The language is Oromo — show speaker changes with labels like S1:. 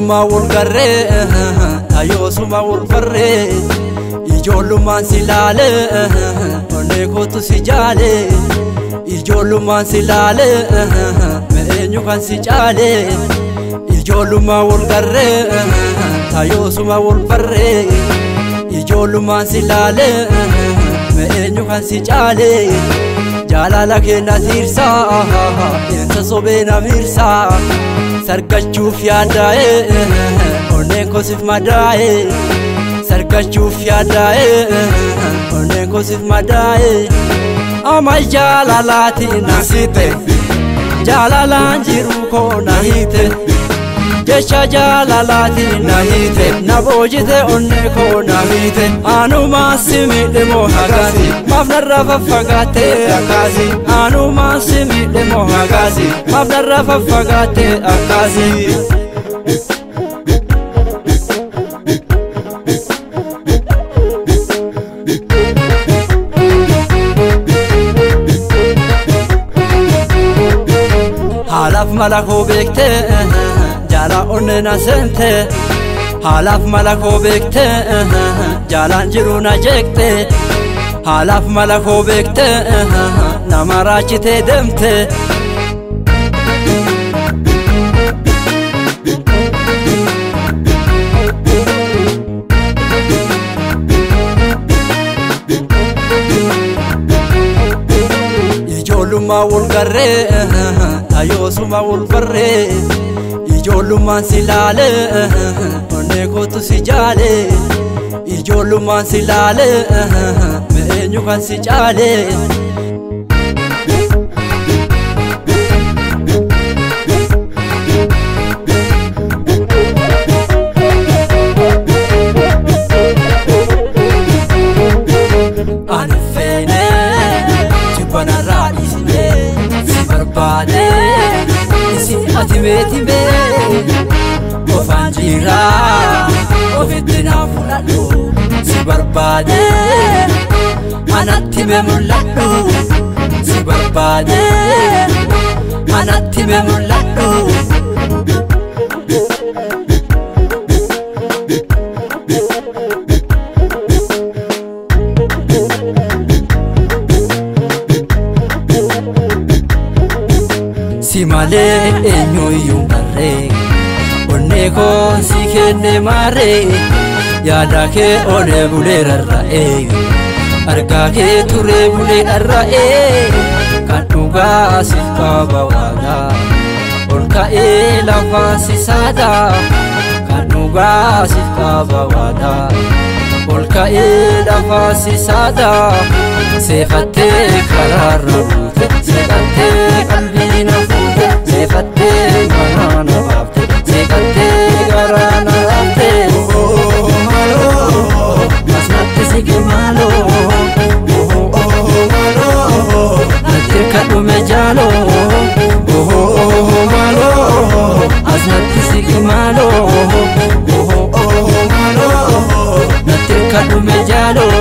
S1: Ijoollummaa wal garree tayoosuma wal barree ijoollummaan si laale onnee kootu si jaale ijoollummaan si laale eenyu kan si caale ijoollummaa wal garree tayoosuma wal barree ijoollummaan si laale eenyu kan si caale jaalala keenya tiirsaa eensa sobee na miirsaa sargachuuf yaadaa'e onneen koosif madaa'e sargachuuf yaadaa'e onneen koosif madaa'e ama jaalalaatiin nasite jaalalaan jiru koo nahite jecha jaalalaatiin nahite na boojite onnee koo nahite anumaa si miidhe moo hagaasi maaf narraa faffagaatte akkaasi anumaa si miidhe moo hagaasi maaf narraa faffagaatte akkaasi. Haalaaf mala koo beekte jaala onnee na seente haalaaf mala koo beekte jaalaan jiru na jeekte haalaaf mala koo beekte nama raachitee deemte ijoollummaa wal garree tayoosuma wal barree ijoollummaan si laale onnee kootu si jaale ijoollummaan si laale eenyu kan si caale ani feene jibbana raadhisne si barbaade ati beeti bee ofaan jiraa ofitti naa fudhadhu si barbaade anatti mee mul'adhu si barbaade anatti mee mul'adhu. Si malee eenyuyyuu barree onnee koo si kenne marree yaada kee olee bulee rarra'ee argaa kee turee bulee dharra'ee kan dhugaa si qaba waadaa ol ka'ee lafaa si saadaa kan dhugaa si qaba waadaa ol ka'ee lafaa si saadaa seefattee karaarra buute seefattee qalbii na fuute seefattee manaa na baafte seefattee garaa na raafte maaloo asnatti sige maaloo natti kadhume jaaloo maaloo asnatti sige maaloo natti kadhume jaaloo.